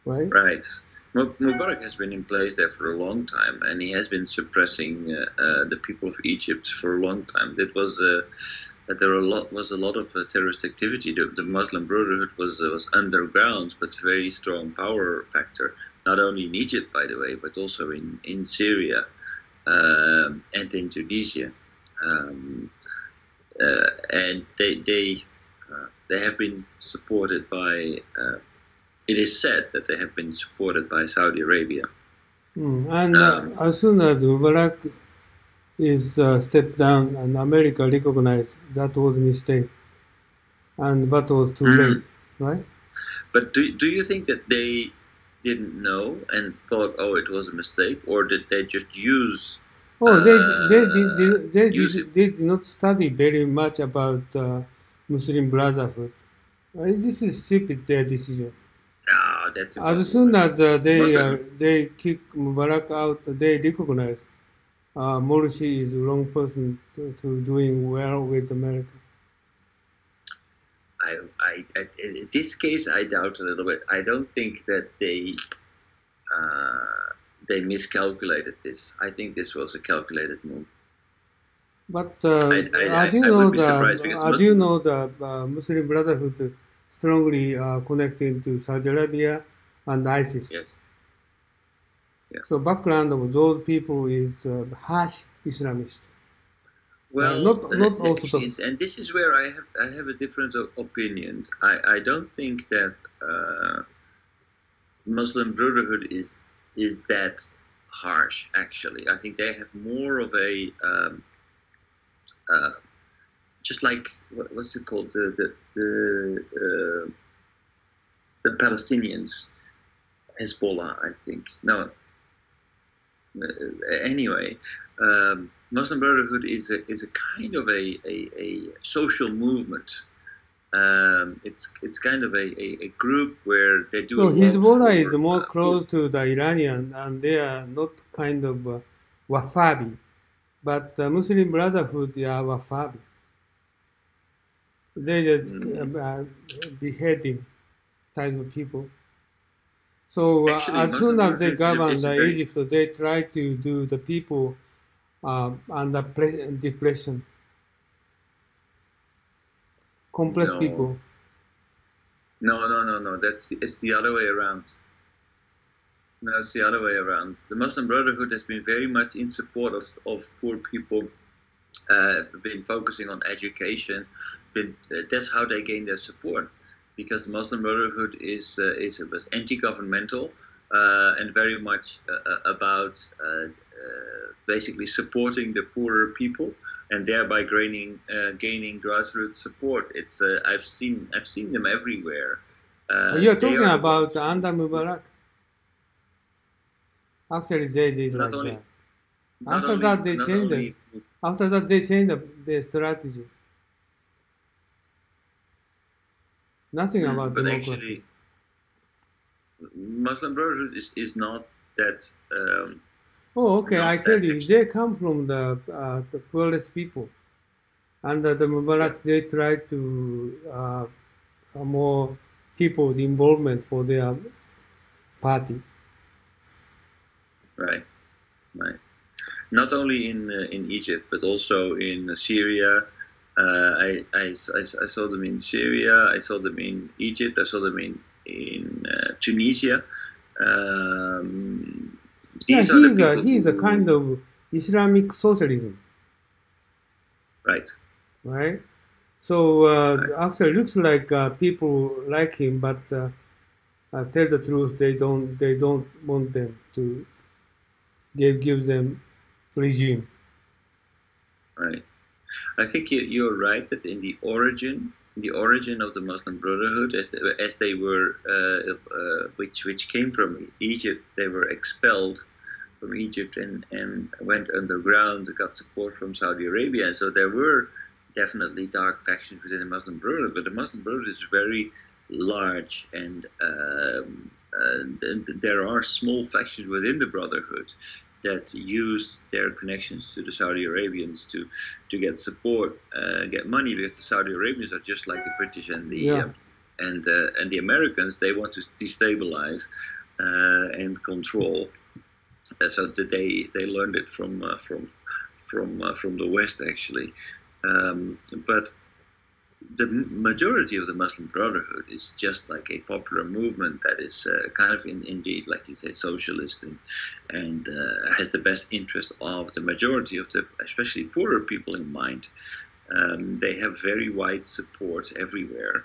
right? Right. Mubarak has been in place there for a long time, and he has been suppressing the people of Egypt for a long time. There was a lot of terrorist activity. The Muslim Brotherhood was underground, but very strong power factor. Not only in Egypt, by the way, but also in Syria and in Tunisia. Um, and they have been supported by. It is said that they have been supported by Saudi Arabia. And Um, as soon as Mubarak is stepped down and America recognized that was a mistake, and that was too late, mm, right? but do you think that they didn't know and thought, oh, it was a mistake, or did they just Oh, use it? they did not study very much about Muslim Brotherhood. This is stupid their decision. Ah, that's As impossible. soon as Muslim. they kick Mubarak out, they recognize Morsi is the wrong person to doing well with America. In this case, I doubt a little bit. I don't think that uh, they miscalculated this. I think this was a calculated move. But I would be surprised because as you Muslim. know, the Muslim Brotherhood strongly connected to Saudi Arabia and ISIS. Yes. Yeah. So background of those people is harsh Islamist, Well, not actually, Orthodox. and this is where I have a different opinion. I don't think that Muslim Brotherhood is that harsh. Actually, I think they have more of a uh, just like what's it called the Palestinians, Hezbollah. I think no. Anyway, Muslim Brotherhood is a kind of a social movement. It's kind of a group where they do No, a lot Hezbollah is for more close to the Iranian, and they are not kind of Wahhabi. But the Muslim Brotherhood, they are Wahhabi. They just mm, beheading type of people. So actually as soon Muslim as they Brotherhood govern is a the very Egypt, they try to do the people under depression, complex no people. no. It's the other way around. No, it's the other way around. The Muslim Brotherhood has been very much in support of poor people, been focusing on education. That's how they gain their support, because Muslim Brotherhood is was anti-governmental and very much about basically supporting the poorer people and thereby gaining grassroots support. It's I've seen them everywhere. You are They talking are the about ones under who Mubarak. Actually, they did not like only that. After that, they not changed them. only After that, they changed their strategy. Nothing about but democracy. actually Muslim Brotherhood is not that Oh, okay. I not tell that you, actually. they come from the poorest people. Under the Yeah, Mubarak, they try to more people involvement for their party. right, right. Not only in Egypt, but also in Syria. I saw them in Syria. I saw them in Egypt. I saw them in Tunisia. Um, Yeah, these are the people he's a kind who, of Islamic socialism, right, right? So right. actually, looks like people like him, but tell the truth, they don't want them to give them regime. Right. I think you're right that in the origin of the Muslim Brotherhood, as they were, which came from Egypt, they were expelled from Egypt and went underground, got support from Saudi Arabia, and so there were definitely dark factions within the Muslim Brotherhood. But the Muslim Brotherhood is very large, and there are small factions within the Brotherhood that use their connections to the Saudi Arabians to get support, get money, because the Saudi Arabians are just like the British Yeah. and the Americans. They want to destabilize. and control. So that they learned it from the West, actually. But the majority of the Muslim Brotherhood is just like a popular movement that is kind of indeed, like you say, socialist and has the best interest of the majority of the, especially poorer people in mind. They have very wide support everywhere.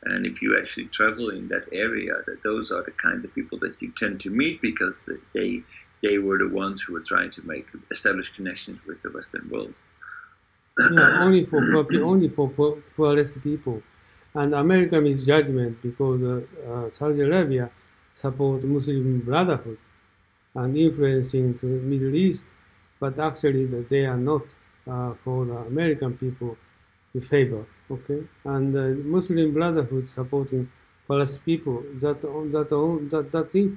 And if you actually travel in that area, those are the kind of people that you tend to meet, because they were the ones who were trying to establish connections with the Western world. Yeah, only for poorest people, and America misjudgment, because Saudi Arabia support Muslim Brotherhood and influencing the Middle East, but actually they are not for the American people in favor. Okay, and Muslim Brotherhood supporting Palestinian people. That's it.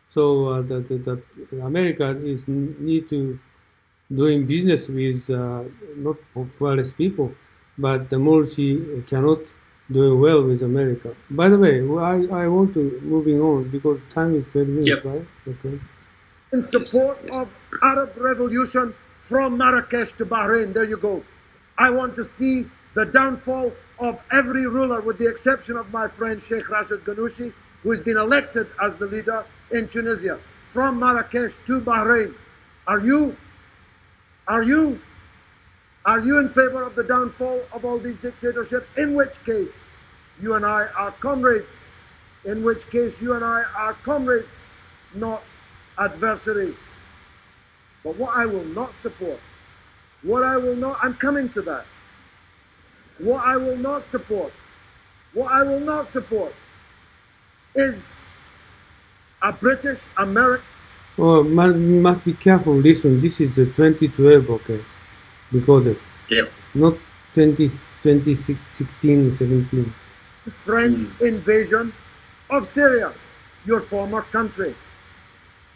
So the America need to doing business with not poorest people, but the Morsi cannot do well with America. By the way, I want to moving on because time is 12 minutes, Yep. right? Okay. In support of Arab revolution from Marrakesh to Bahrain. There you go. I want to see the downfall of every ruler, with the exception of my friend Sheikh Rashid Ghannouchi, who has been elected as the leader in Tunisia. From Marrakesh to Bahrain. Are you in favor of the downfall of all these dictatorships? In which case, you and I are comrades. In which case, you and I are comrades, not adversaries. But what I will not support, I'm coming to that. What I will not support is a British, American. Oh, must be careful. Listen, this is the 2012, okay, recorded. Yep. Not 2016, 17. French invasion of Syria, your former country.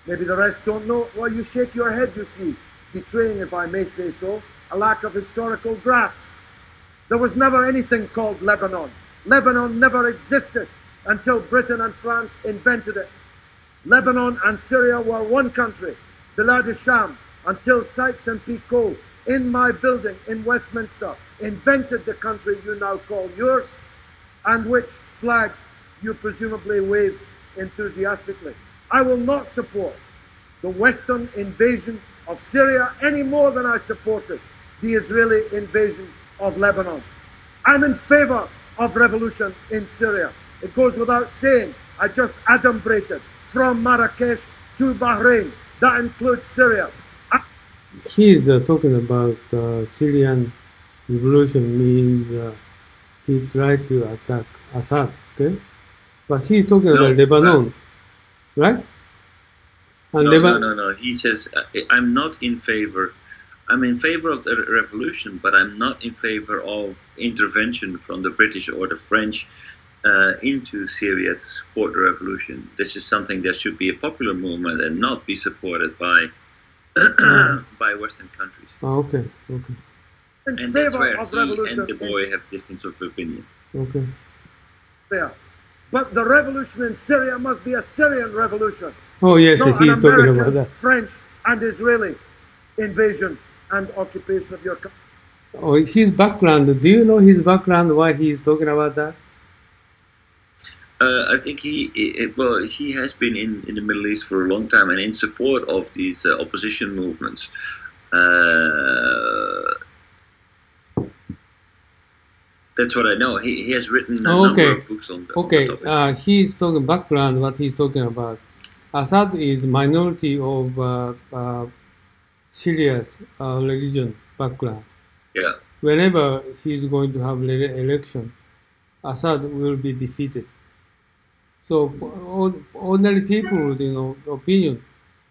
Maybe the rest don't know. Well, you shake your head, you see, betraying, if I may say so, a lack of historical grasp. There was never anything called Lebanon. Lebanon never existed until Britain and France invented it. Lebanon and Syria were one country, Bilad al-Sham, until Sykes and Picot, in my building in Westminster, invented the country you now call yours, and which flag you presumably wave enthusiastically. I will not support the Western invasion of Syria any more than I supported the Israeli invasion of Lebanon. I'm in favor of revolution in Syria. It goes without saying. I just adumbrated from Marrakesh to Bahrain. That includes Syria. He is talking about Syrian revolution, means he tried to attack Assad, okay? But he's talking about Lebanon, right? And No. He says, I'm not in favor. I'm in favor of the revolution, but I'm not in favor of intervention from the British or the French into Syria to support the revolution. This is something that should be a popular movement and not be supported by by Western countries. Oh, okay. In And that's favor where of he revolution and the in boy have difference of opinion. Okay. Syria. But the revolution in Syria must be a Syrian revolution. Oh, yes, Not yes, an he's talking American, about that. French, and Israeli invasion and occupation of your country. Oh, his background. Do you know his background, why he's talking about that? I think he has been in the Middle East for a long time and in support of these opposition movements. That's what I know. He has written a number of books on the topic. He's talking background, what he's talking about. Assad is minority of Syria's religion background. Yeah. Whenever he's going to have election, Assad will be defeated. So ordinary people, opinion,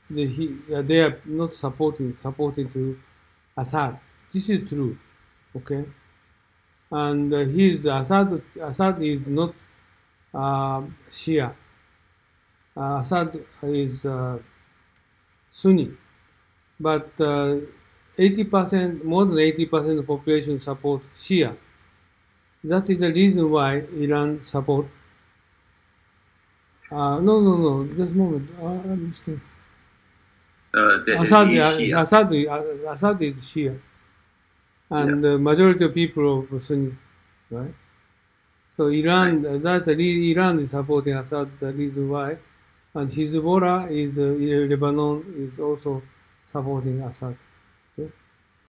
they are not supporting to Assad. This is true, okay. And Assad is not Shia. Assad is Sunni, but 80%, more than 80% of the population support Shia. That is the reason why Iran support No. Just a moment. I'm still. Assad Assad is Shia, and the majority of people of Sunni, right? So Iran, that's the Iran is supporting Assad. The reason why, and Hezbollah is Lebanon is also supporting Assad. Okay?